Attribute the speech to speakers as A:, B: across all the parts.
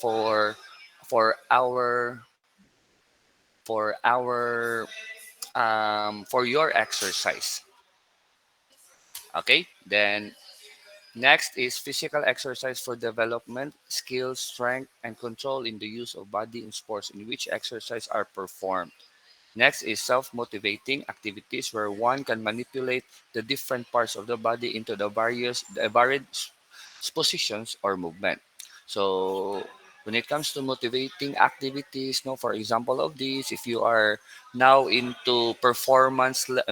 A: for for our for our for your exercise. Okay, then next is physical exercise for development, skill, strength, and control in the use of body in sports in which exercise are performed. Next is self-motivating activities where one can manipulate the different parts of the body into the varied positions or movement. So when it comes to motivating activities, no, for example of this, if you are now into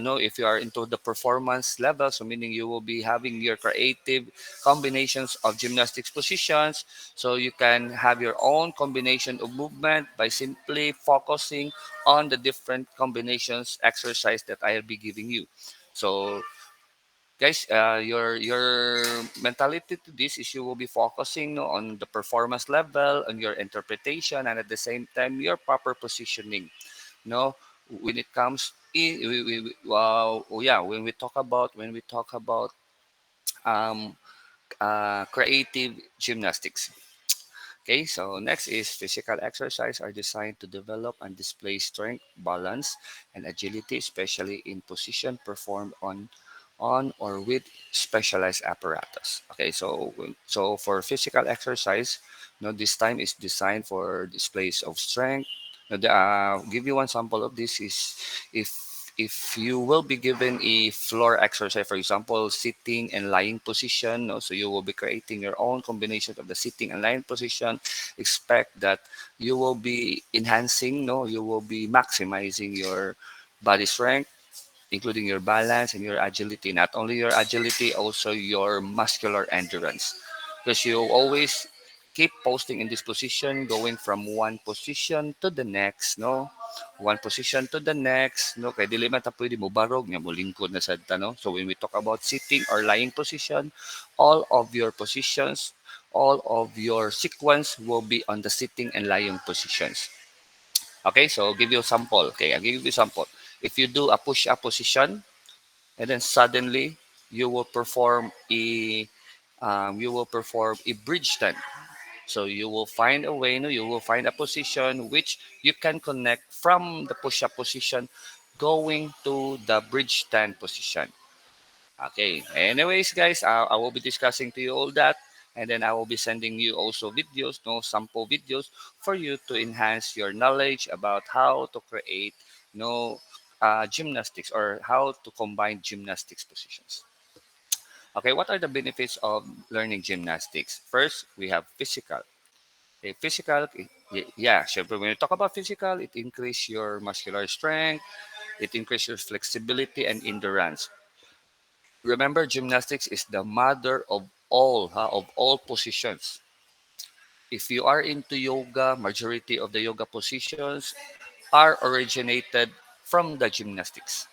A: no, if you are into the performance level, so meaning you will be having your creative combinations of gymnastics positions, so you can have your own combination of movement by simply focusing on the different combinations exercise that I'll be giving you. So guys, your mentality to this is you will be focusing, no, on the performance level, on your interpretation, and at the same time your proper positioning. No, when it comes in, yeah, when we talk about um, creative gymnastics. Okay, so next is physical exercise are designed to develop and display strength, balance, and agility, especially in position performed on or with specialized apparatus. Okay, so for physical exercise, this time is designed for displays of strength. Give you one sample of this is if you will be given a floor exercise, for example, sitting and lying position, no, so you will be creating your own combination of the sitting and lying position. Expect that you will be enhancing, no, you will be maximizing your body strength, including your balance and your agility. Not only your agility, also your muscular endurance. Because you always keep posting in this position, going from one position to the next, no? One position to the next, no? Kaya dili man ta pwede mo barog, nga mo lingkod na sad ta, no? So when we talk about sitting or lying position, all of your positions, all of your sequence will be on the sitting and lying positions. Okay, so I'll give you a sample. Okay, I'll give you a sample. If you do a push-up position, and then suddenly you will perform a bridge stand. So you will find a way, no, you will find a position which you can connect from the push-up position going to the bridge stand position. Okay. Anyways, guys, I will be discussing to you all that, and then I will be sending you also videos, no, sample videos for you to enhance your knowledge about how to create, no, gymnastics or how to combine gymnastics positions. Okay, what are the benefits of learning gymnastics? First, we have physical. Okay, physical, yeah, syempre, when you talk about physical, it increases your muscular strength, it increases your flexibility and endurance. Remember, gymnastics is the mother of all positions. If you are into yoga, majority of the yoga positions are originated from the gymnastics.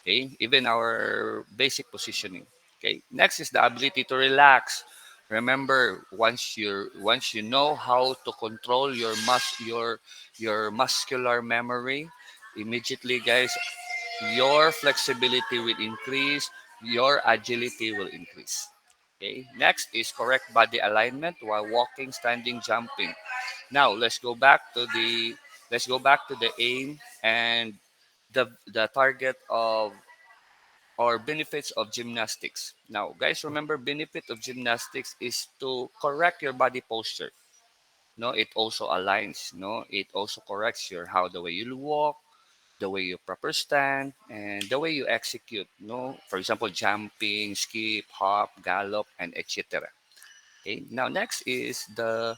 A: Okay, even our basic positioning. Okay, next is the ability to relax. Remember, once you know how to control your muscular memory, immediately, guys, your flexibility will increase, your agility will increase. Okay. Next is correct body alignment while walking, standing, jumping. Now let's go back to the aim and the target of or benefits of gymnastics. Now, guys, remember benefit of gymnastics is to correct your body posture. No, it also aligns. No, it also corrects your how the way you walk, the way you proper stand, and the way you execute. No, for example, jumping, skip, hop, gallop, and etc. Okay. Now, next is the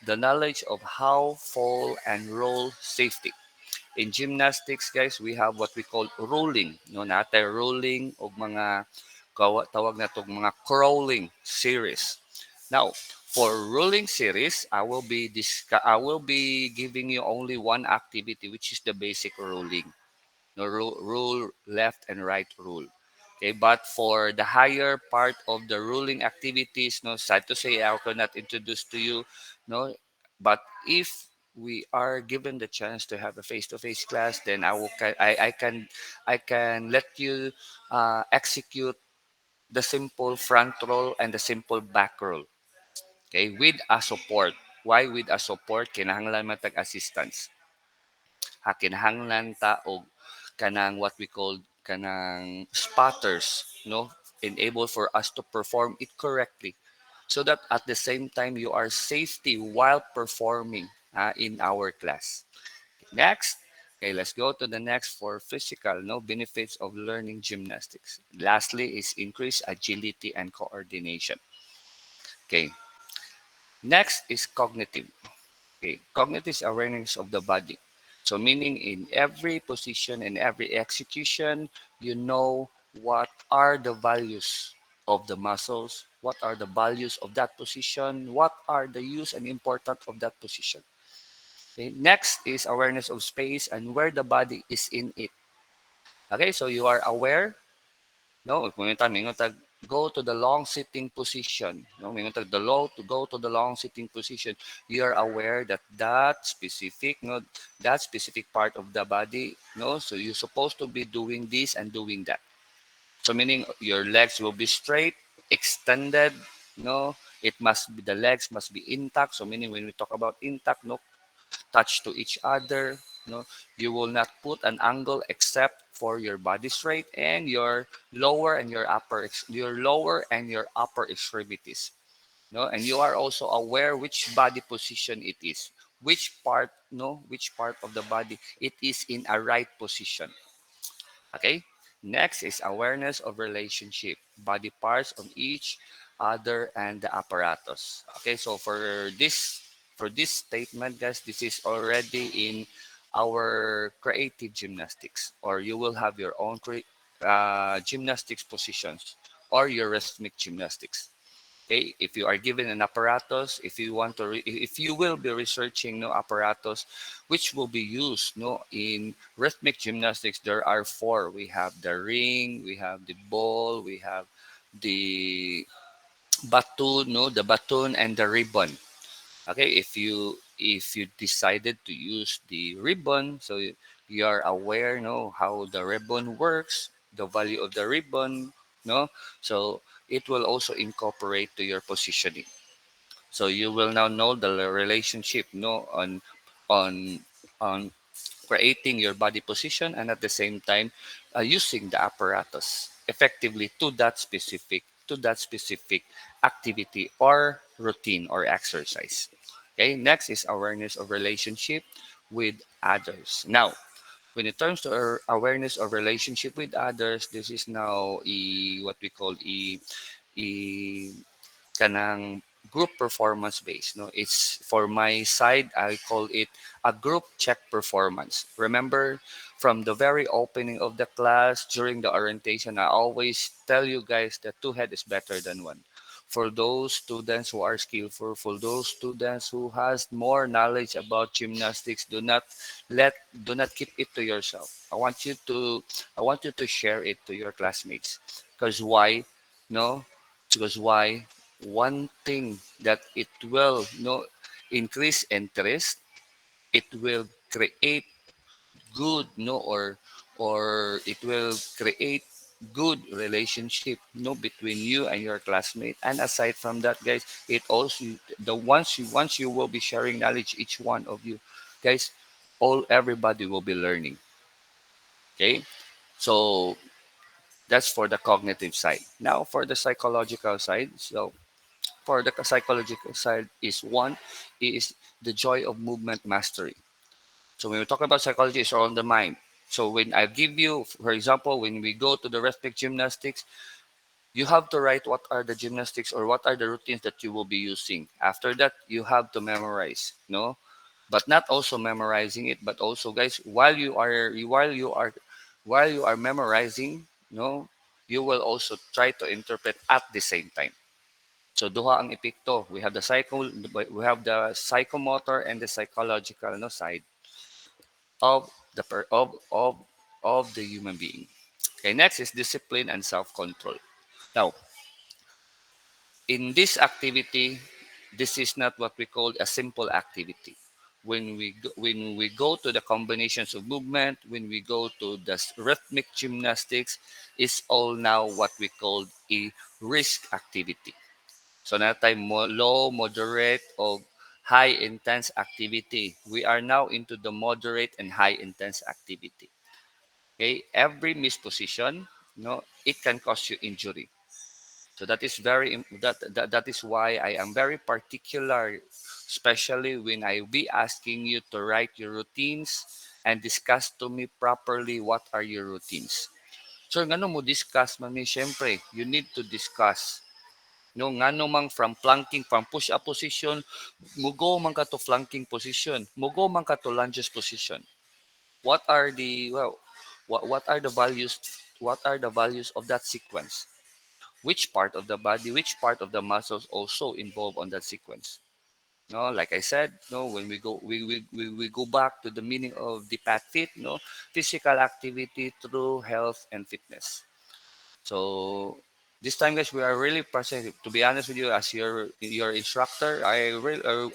A: knowledge of how fall and roll safety. In gymnastics, guys, we have what we call rolling. No, natay rolling o mga tawag na tong mga crawling series. Now, for rolling series, I will be giving you only one activity, which is the basic rolling. No, rule left and right rule. Okay, but for the higher part of the ruling activities, no, sad to say, I cannot introduce to you, no, but if we are given the chance to have a face-to-face class, then I can let you execute the simple front roll and the simple back roll. Okay, with a support. Why with a support kinahanglan man tag assistance. Kinahanglan ta og kanang what we call kanang spotters, no, enable for us to perform it correctly, so that at the same time you are safety while performing in our class. Next, okay, let's go to the next for physical, no, benefits of learning gymnastics. Lastly is increased agility and coordination. Okay, next is cognitive. Okay, cognitive awareness of the body. So meaning in every position and every execution, you know what are the values of the muscles, what are the values of that position, what are the use and important of that position. Okay, next is awareness of space and where the body is in it. Okay, so you are aware. No, mingon tag go to the long sitting position. No, mingon tag the low to go to the long sitting position. You are aware that that specific, no, that specific part of the body, no. So you're supposed to be doing this and doing that. So meaning your legs will be straight, extended. No, it must be the legs must be intact. So meaning when we talk about intact, no touch to each other. No, you will not put an angle except for your body straight and your lower and your upper extremities. No, and you are also aware which body position it is, which part, no, which part of the body it is in a right position. Okay. Next is awareness of relationship, body parts of each other and the apparatus. Okay, so for this statement, guys, this is already in our creative gymnastics, or you will have your own gymnastics positions or your rhythmic gymnastics. Okay, if you are given an apparatus, if you want to, if you will be researching no apparatus, which will be used no in rhythmic gymnastics, there are four. We have the ring, we have the ball, we have the baton, no, the baton and the ribbon. Okay, if you decided to use the ribbon, so you are aware, no, how the ribbon works, the value of the ribbon, no, so it will also incorporate to your positioning. So you will now know the relationship, no, on on creating your body position and at the same time using the apparatus effectively to that specific activity or routine or exercise. Okay, next is awareness of relationship with others. Now when it comes to our awareness of relationship with others, this is now what we call a kanang group performance based, no, it's for my side I call it a group check performance. Remember from the very opening of the class during the orientation, I always tell you guys that two head is better than one. For those students who are skillful, for those students who has more knowledge about gymnastics, do not keep it to yourself. I want you to share it to your classmates. Because why? No, because why? One thing that it will no increase interest, it will create good no or it will create good relationship no between you and your classmate. And aside from that, guys, it also the once you will be sharing knowledge, each one of you guys, all everybody will be learning. Okay, so that's for the cognitive side. Now for the psychological side. So for the psychological side is the joy of movement mastery. So when we talk about psychology, it's all on the mind. So when I give you, for example, when we go to the rhythmic gymnastics, you have to write what are the gymnastics or what are the routines that you will be using. After that, you have to memorize, no? But not also memorizing it, but also, guys, while you are memorizing, no, you will also try to interpret at the same time. So duha ang epekto. We have the psychomotor and the psychological no side of the of the human being. Okay, next is discipline and self-control. Now, in this activity, this is not what we call a simple activity. When we go to the combinations of movement, when we go to the rhythmic gymnastics, is all now what we call a risk activity. So natay mo low, moderate o high intense activity. We are now into the moderate and high intense activity. Okay, every misposition, it can cause you injury. So that is that is why I am very particular, especially when I be asking you to write your routines and discuss to me properly what are your routines. So ngano mo discuss man ni syempre, you need to discuss. No, ngano mang from planking, from push-up position, mugo man ka to flanking position, mugo man ka to lunges position. What are the what are the values? What are the values of that sequence? Which part of the body, which part of the muscles also involved on that sequence? No, like I said, no, when we go back to the meaning of the PATHFIT, no, physical activity through health and fitness. So this time, guys, we are really processing. To be honest with you, as your instructor, I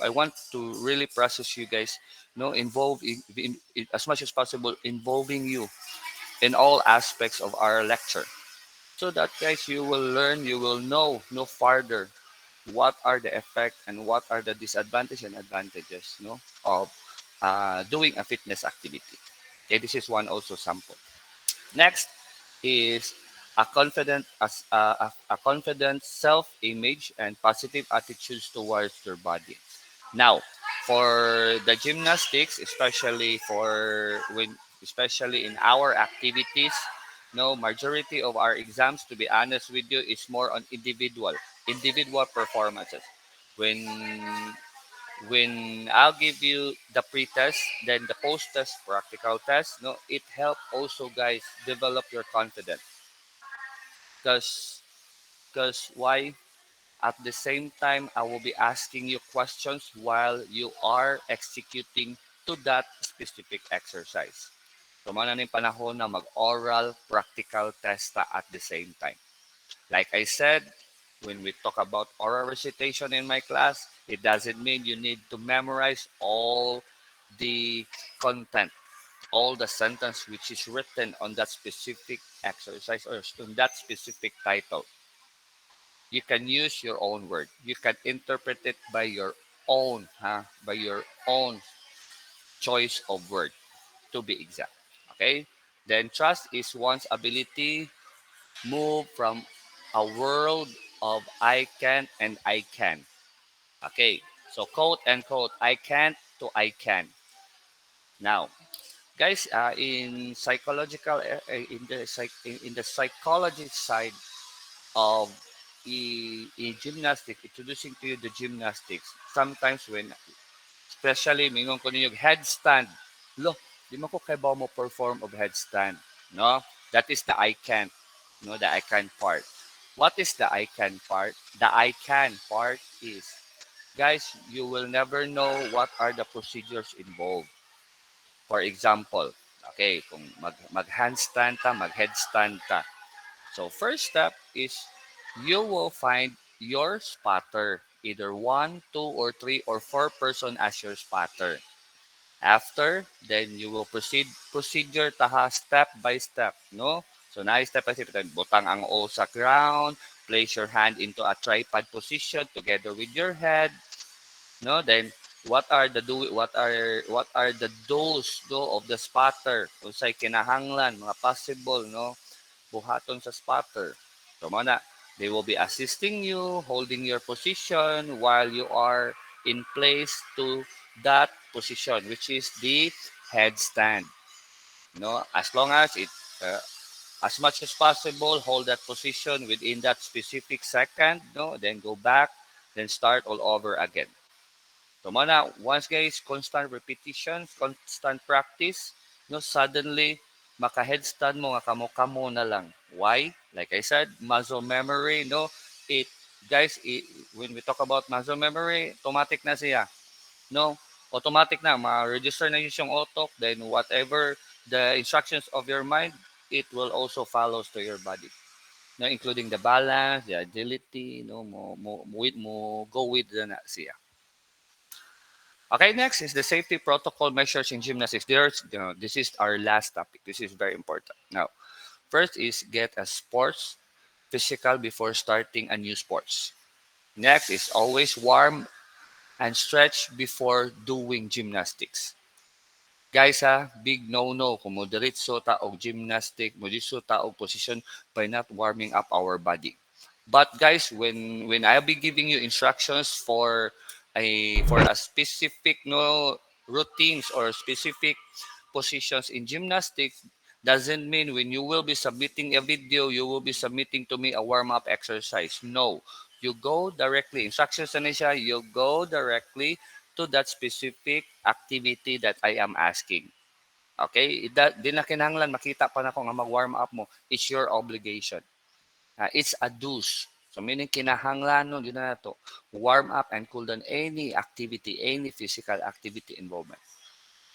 A: want to really process you guys, involve in as much as possible, involving you in all aspects of our lecture, so that guys, you will learn, you will know no farther what are the effect and what are the disadvantages and advantages, of doing a fitness activity. Okay, this is one also sample. Next is a confident self-image and positive attitudes towards your body. Now, for the gymnastics, especially in our activities, no majority of our exams, to be honest with you, is more on individual performances. When when I'll give you the pre-test, then the post-test practical test, no, it help also guys develop your confidence. Because why? At the same time, I will be asking you questions while you are executing to that specific exercise. So, man na yung panahon na mag-oral, practical testa at the same time. Like I said, when we talk about oral recitation in my class, it doesn't mean you need to memorize all the content, all the sentence which is written on that specific exercise or on that specific title. You can use your own word. You can interpret it by your own, by your own choice of word, to be exact. Okay? Then trust is one's ability move from a world of I can and I can. Okay? So quote and quote, I can't to I can. Now, guys, in psychological in the psychology side of gymnastics, introducing to you the gymnastics. Sometimes when, especially, mingon ko ninyo, headstand. Lo, di man ko kay ba mo perform of headstand. No? That is the I can. No, the I can part. What is the I can part? The I can part is, guys, you will never know what are the procedures involved. For example, okay, kung mag-handstand ta, mag-headstand ta. So first step is you will find your spotter, either one, two, or three, or four person as your spotter. After, then you will procedure taha step by step, no? So na step by step, then butang ang o sa ground, place your hand into a tripod position together with your head, no? Then what are the do's of the spotter? Unsay kinahanglan, mga possible, no? Buhaton sa spotter. So mana, they will be assisting you, holding your position while you are in place to that position, which is the headstand. No, as long as uh, as much as possible, hold that position within that specific second. No, then go back, then start all over again. So mana, once guys, constant repetition, constant practice, no, suddenly, maka-headstand mo nga kamo-kamo na lang. Why? Like I said, muscle memory, no, it, guys, when we talk about muscle memory, automatic na siya. No, automatic na, ma-register na yung auto, then whatever the instructions of your mind, it will also follows to your body. No, including the balance, the agility, no, mo go with the na siya. Okay, next is the safety protocol measures in gymnastics. This is our last topic. This is very important. Now, first is get a sports physical before starting a new sports. Next is always warm. and stretch before doing gymnastics. Guys ha, big no-no kung moderitso ta og gymnastic, moderitso ta og position by not warming up our body. But guys, when I'll be giving you instructions for a specific no routines or specific positions in gymnastics, doesn't mean when you will be submitting a video, you will be submitting to me a warm-up exercise. No. You go directly, instructions na siya, you go directly to that specific activity that I am asking. Okay? Di na kinahanglan makita pa na ko nga mag-warm up mo. It's your obligation. It's a dues. So meaning kinahanglan nun, yun na to. Warm up and cool down any activity, any physical activity involvement.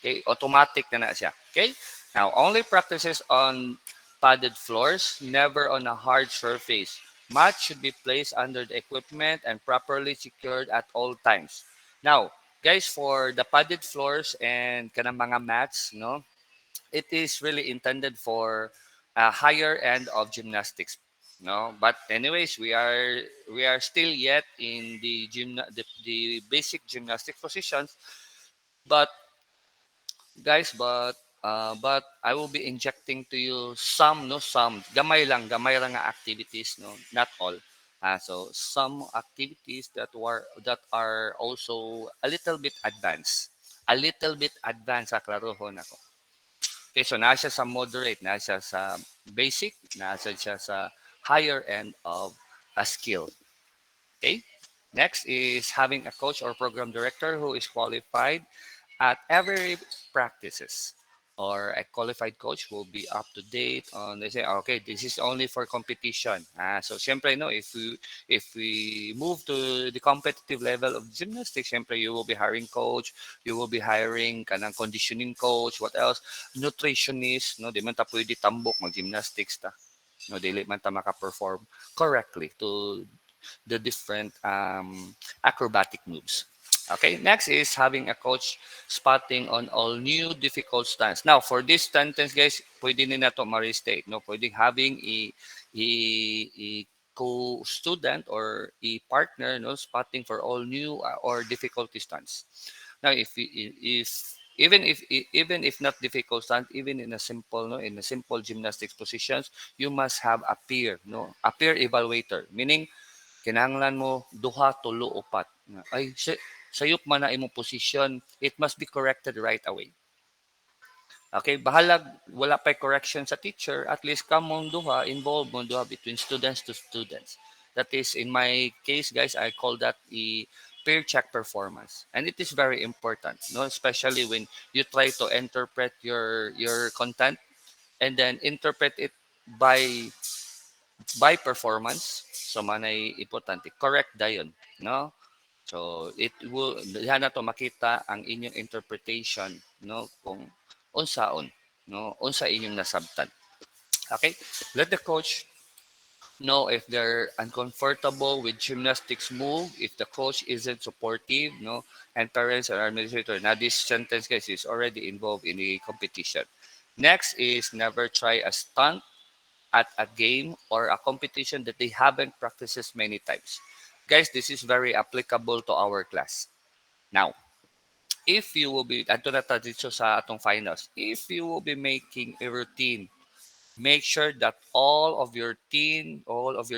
A: Okay? Automatic na siya. Okay? Now, only practices on padded floors, never on a hard surface. Mat should be placed under the equipment and properly secured at all times. Now, guys, for the padded floors and kanang mga mats, no, it is really intended for a higher end of gymnastics. No, but anyways, we are still yet in the basic gymnastic positions, but but I will be injecting to you some gamay lang nga activities, no, not all. So some activities that are also a little bit advanced sa klarohon ako. Okay, so nasa sa moderate, nasa sa basic, nasa siya sa higher end of a skill. Okay. Next is having a coach or program director who is qualified at every practices, or a qualified coach will be up to date on, they say okay, this is only for competition. So syempre no, if we move to the competitive level of gymnastics, syempre you will be hiring coach, you will be hiring kanang conditioning coach, what else, nutritionist, no, di man ta pwede tambok mag gymnastics ta, no, dili man ta maka-perform correctly to the different acrobatic moves. Okay, next is having a coach spotting on all new difficult stunts. Now, for this sentence, guys, pwede nila to ma-restate. No? Pwede having a co-student or a partner, no, spotting for all new or difficult stunts. Now, if even if not difficult stunt, even in a simple no, in a simple gymnastics positions, you must have a peer, no, a peer evaluator, meaning kinahanglan mo duha, tulo, upat. Ay, sayop man na imong position, it must be corrected right away. Okay, bahalag wala pa correction sa teacher, at least kamong duha, involved mo duha between students to students. That is, in my case, guys, I call that the peer check performance. And it is very important, no? Especially when you try to interpret your content and then interpret it by by performance. So manay importante, correct dayon, no? So it will diha na to makita ang inyong interpretation, no, kung unsaon, no, unsa inyong nasabtan. Okay? Let the coach know if they're uncomfortable with gymnastics move, if the coach isn't supportive, no, and parents and administrator. Now this sentence, guys, is already involved in the competition. Next is never try a stunt at a game or a competition that they haven't practiced many times. Guys, this is very applicable to our class. Now, if you will be, ato na ta dito sa atong finals, if you will be making a routine, make sure that all of your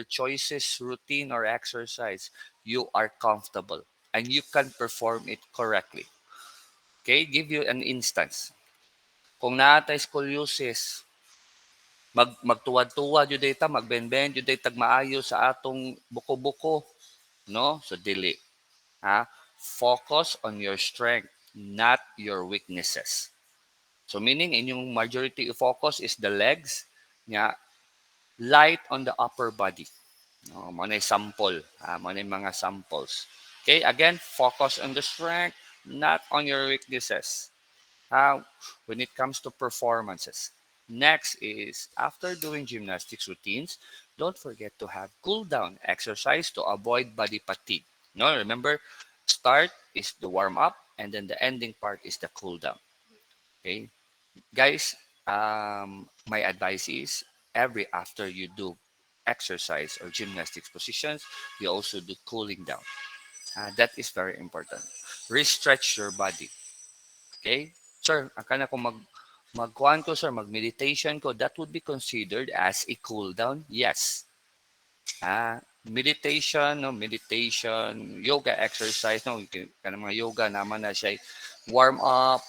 A: choices, routine or exercise, you are comfortable and you can perform it correctly. Okay, give you an instance. Kung naatay scoliosis, magtuwad-tuwad yun data, magbenben yun data maayo sa atong buko-buko, no? So dili. Ha? Focus on your strength, not your weaknesses. So meaning inyong majority focus is the legs, nya light on the upper body. No, manay sample, manay mga samples. Okay, again, focus on the strength, not on your weaknesses. When it comes to performances. Next is after doing gymnastics routines, don't forget to have cool down exercise to avoid body fatigue. No, remember, start is the warm up and then the ending part is the cool down. Okay, guys, my advice is every after you do exercise or gymnastics positions, you also do cooling down. That is very important. Restretch your body. Okay? Sir, akala ko magkuhan ko, sir, mag-meditation ko, that would be considered as a cool down? Yes. Meditation, no, meditation, yoga exercise, no, kanang mga yoga naman na siya warm up,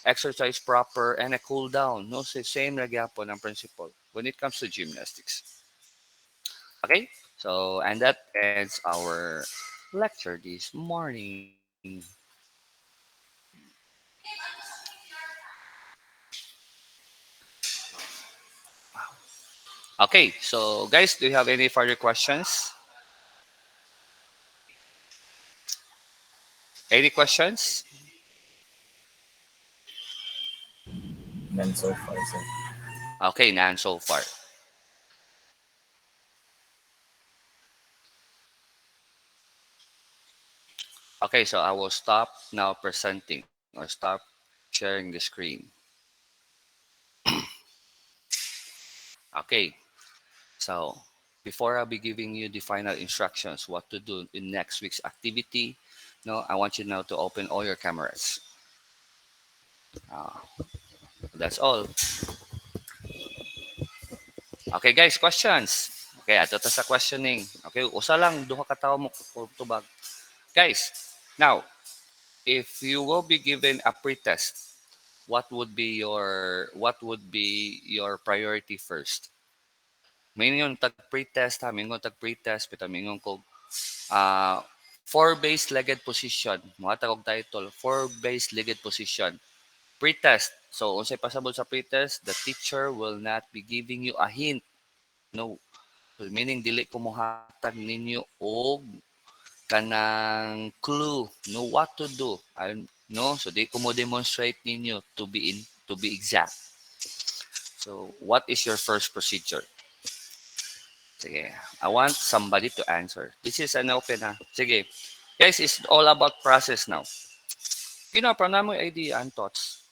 A: exercise proper, and a cool down. No, so same na gyapon ang principle when it comes to gymnastics. Okay? So, and that ends our lecture this morning. Okay, so guys, do you have any further questions? Any questions?
B: None so far, sir.
A: Okay, none so far. Okay, so I will stop now presenting or stop sharing the screen. Okay, so before I'll be giving you the final instructions what to do in next week's activity, no, I want you now to open all your cameras. Uh, that's all. Okay, guys, questions. Okay, ato ta sa questioning. Okay, usa lang duha ka tawo mo tubag. Guys, now if you will be given a pretest, what would be your priority first? Mingon tag pretest ha, mingon tag pretest bitaw mingon kog four base legged position. Mga tagog title, four base legged position. Pretest. So unsay pasabot sa pretest, the teacher will not be giving you a hint. No. So, meaning dili ko mohatag ninyo og kanang clue no what to do. No, so di ko mo demonstrate ninyo to be exact. So, what is your first procedure? Sige, I want somebody to answer. This is an open ha. Sige. Guys, it's all about process now. Para mo idea and thoughts.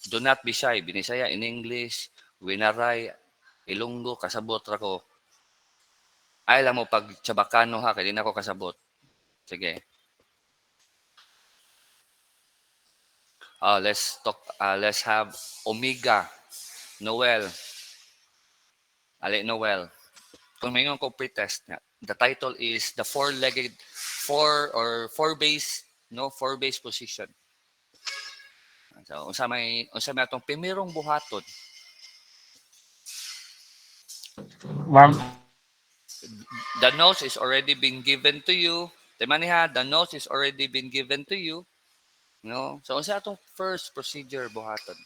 A: Do not be shy. Binisaya in English, Winaray, Ilonggo, kasabot ra ko. Ay lang mo pag Chabacano ha, kaya di na ako kasabot. Sige. Let's have Omega, Noel, Ali Noel. Kung mayroon ko pretest niya, the title is the four-legged, four base, no, four base position. So, unsa may atong pimirong buhaton.
C: Warm
A: The notes is already been given to you. Temaniha, the notes is already been given to you. No? So, unsa atong first procedure buhaton?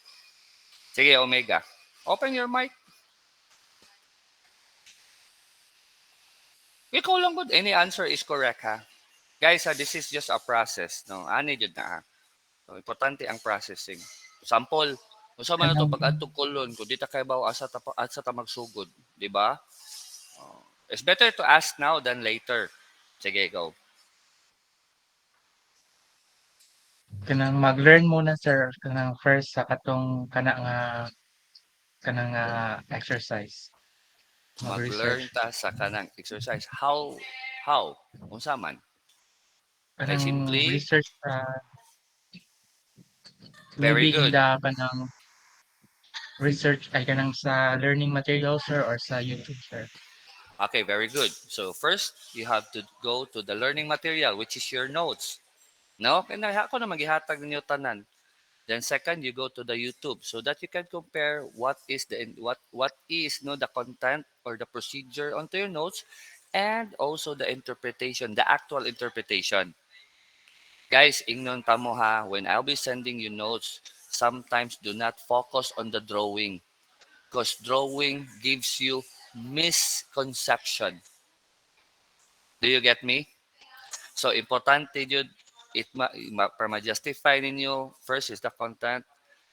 A: Sige, Omega. Open your mic. Ikaw lang good. Any answer is correct, ha? Guys, this is just a process. No? Ani jud na, ha? So, importante ang processing. Sample, unsa man ato
C: kanang
A: pag adtong kulon kung di ta kay baw asa ta magsugod, di ba? It's better to ask now than later. Sige, go.
C: kanang mag-learn muna sir kanang first sa katong kanang exercise.
A: Mag-learn
C: Mag-research
A: ta sa kanang exercise. How? Unsa man? Like
C: kanang
A: simply,
C: research
A: very
C: maybe in
A: good.
C: the kanang research ay kanang sa learning materials sir or sa YouTube sir.
A: Okay, very good. So first, you have to go to the learning material, which is your notes. No? Kaya ako na maghihatag ninyo tanan. Then second, you go to the YouTube so that you can compare what is no the content or the procedure onto your notes and also the interpretation, the actual interpretation. Guys, ingnon tamo ha, when I'll be sending you notes, sometimes do not focus on the drawing because drawing gives you misconception. Do you get me? So importante jud para ma-justify ninyo, first is the content,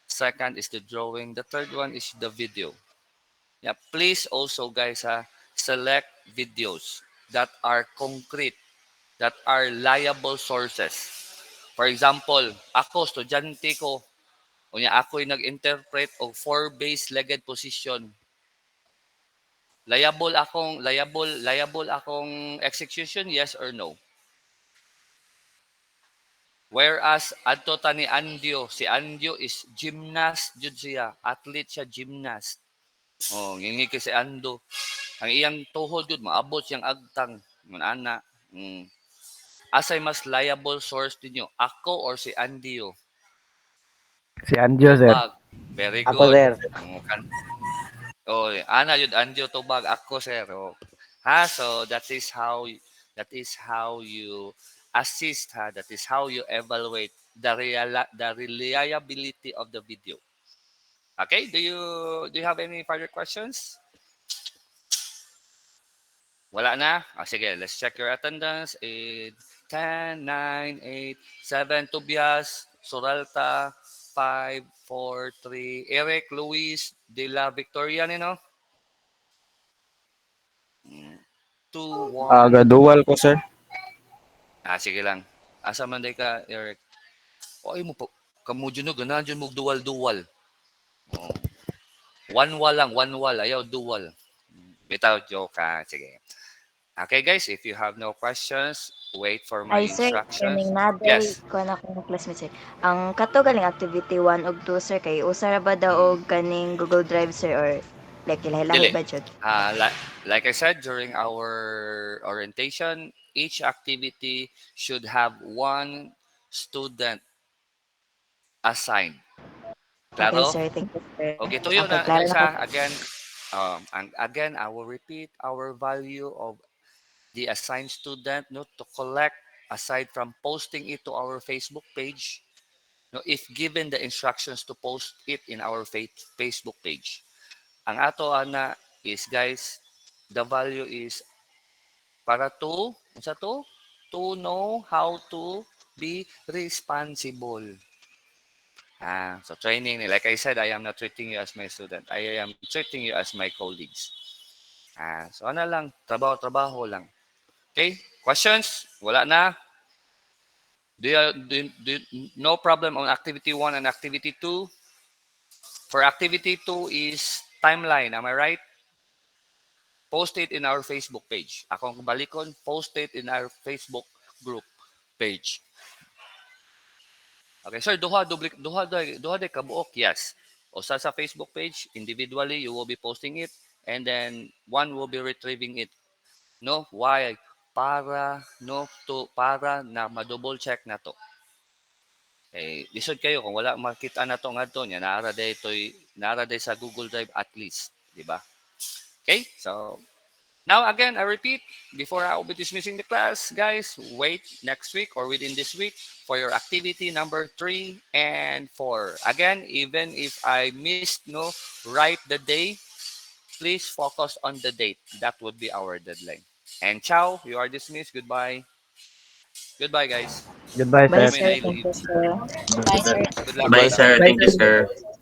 A: second is the drawing, the third one is the video. Yeah, please also guys select videos that are concrete, that are liable sources. For example, ako estudyante ko, unya ako'y nag-interpret og four base legged position. Liable akong execution, yes or no? Whereas adto ta ni Andio, si Andio is gymnast jud siya, athlete siya, gymnast. Oh, ngini kay si Ando. Ang iyang tuhod jud maabot siyang agtang. Ngun ana. Mm. Asay mas liable source ninyo, ako or si Andio?
B: Si Anjo, sir.
A: Tubag. Very
D: Ako,
A: good.
D: sir.
A: Oh, ana yun Andio tubag ako sir. Oh. Ha, so that is how you assist ha. That is how you evaluate the reliability of the video. Okay, do you have any further questions? Wala na? Sige, let's check your attendance. 8, 10, 9, 8, 7, Tobias, Suralta, 5, 4, 3, Eric, Luis, De La Victoria, no? 2, 1.
B: Gadual ko, sir.
A: Sige lang. Asa man day ka, Eric? O, ay mo po. Kamu dyan no, ganahan dyan mo dual-dual. Oh. One wall lang, one wall. Ayaw, dual. Bitaw, joke ka. Sige. Okay, guys, if you have no questions, wait for my
E: Ay sir,
A: instructions.
E: kaning naday
A: Yes.
E: kuan akong classmate sir. Ang kato galing activity 1 ug 2 sir kay usa ra ba daw
A: Mm.
E: og kaning Google Drive sir or like lahi-lahi
A: Dili.
E: ba jud?
A: Like I said during our orientation, each activity should have one student assigned.
E: Okay
A: Claro?
E: sir, thank you sir.
A: Okay, tuyo
E: Okay,
A: na
E: klaro
A: guys
E: na ko.
A: ha. Again, I will repeat our value of the assigned student no to collect aside from posting it to our Facebook page. No, if given the instructions to post it in our Facebook page. Ang ato ana is guys, the value is para to know how to be responsible. So training, like I said, I am not treating you as my student. I am treating you as my colleagues. So ano lang, trabaho lang. Okay? Questions? Wala na? No problem on activity 1 and activity 2? For activity 2 is timeline, am I right? Post it in our Facebook page. Akong balikon, post it in our Facebook group page. Okay, sir, duha day kabuok, yes. Usa sa Facebook page, individually you will be posting it and then one will be retrieving it. No, why? Para na ma-double check na to. Lisod kayo kung wala makita na to ngadto nya naara day sa Google Drive at least, di ba? Okay? So, now again, I repeat, before I will be dismissing the class, guys, wait next week or within this week for your activity number 3 and 4. Again, even if I missed write the day, please focus on the date. That would be our deadline. And ciao, you are dismissed. Goodbye. Goodbye, guys.
B: Goodbye,
E: Bye
A: You
B: sir.
A: may
E: sir,
A: now
E: thank
A: leave.
E: you sir.
D: Bye,
C: Bye
D: sir.
C: sir.
D: Bye, sir.
C: Bye
D: Thank you,
C: sir.
D: sir.